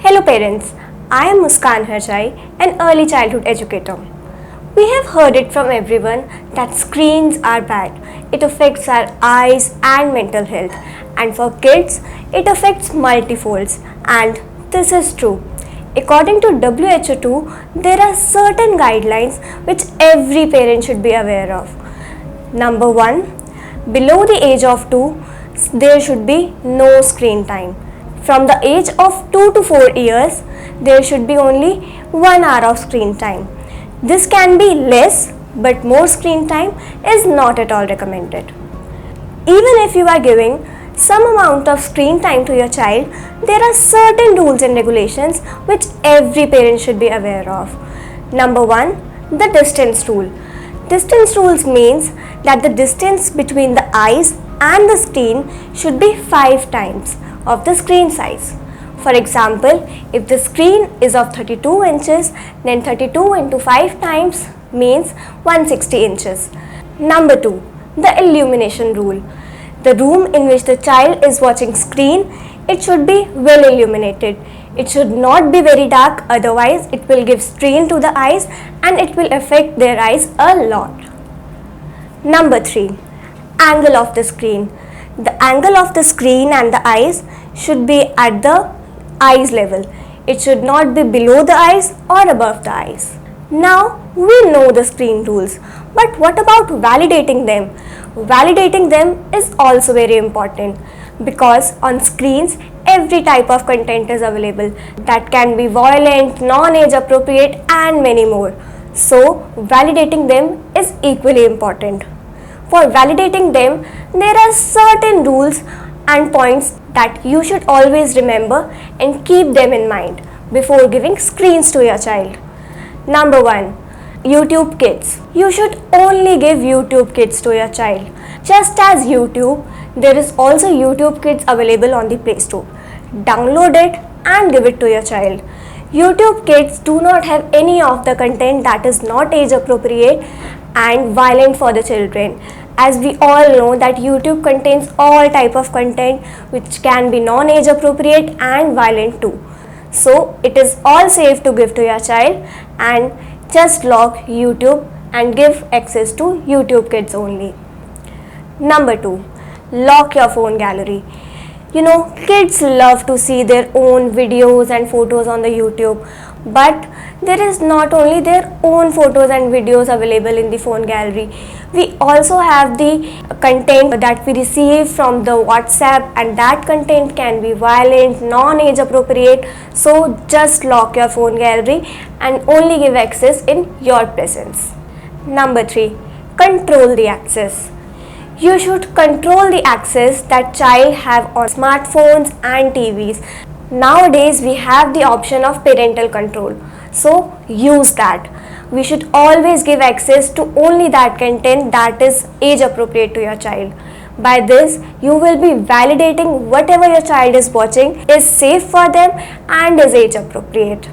Hello parents, I am Muskan Harjai, an early childhood educator. We have heard it from everyone that screens are bad. It affects our eyes and mental health. And for kids, it affects multifolds. And this is true. According to WHO, there are certain guidelines which every parent should be aware of. Number 1, below the age of 2, there should be no screen time. From the age of 2 to 4 years, there should be only 1 hour of screen time. This can be less, but more screen time is not at all recommended. Even if you are giving some amount of screen time to your child, there are certain rules and regulations which every parent should be aware of. Number 1, the distance rule. Distance rules means that the distance between the eyes and the screen should be 5 times of the screen size. For example, if the screen is of 32 inches, then 32 into 5 times means 160 inches. Number 2, the illumination rule. The room in which the child is watching screen, it should be well illuminated. It should not be very dark, otherwise it will give strain to the eyes and it will affect their eyes a lot. Number 3, angle of the screen. The angle of the screen and the eyes should be at the eyes level. It should not be below the eyes or above the eyes. Now we know the screen rules, but what about validating them? Validating them is also very important because on screens every type of content is available that can be violent, non-age appropriate and many more. So validating them is equally important. For validating them, there are certain rules and points that you should always remember and keep them in mind before giving screens to your child. Number 1, YouTube Kids. You should only give YouTube Kids to your child. Just as YouTube, there is also YouTube Kids available on the Play Store. Download it and give it to your child. YouTube Kids do not have any of the content that is not age appropriate and violent for the children. As we all know that YouTube contains all type of content which can be non-age appropriate and violent too. So it is all safe to give to your child and just lock YouTube and give access to YouTube Kids only. Number 2, lock your phone gallery. You know, kids love to see their own videos and photos on the YouTube, but there is not only their own photos and videos available in the phone gallery. We also have the content that we receive from the WhatsApp, and that content can be violent, non-age appropriate. So just lock your phone gallery and only give access in your presence. Number 3, control the access. You should control the access that child have on smartphones and TVs. Nowadays we have the option of parental control. So use that. We should always give access to only that content that is age appropriate to your child. By this, you will be validating whatever your child is watching is safe for them and is age appropriate.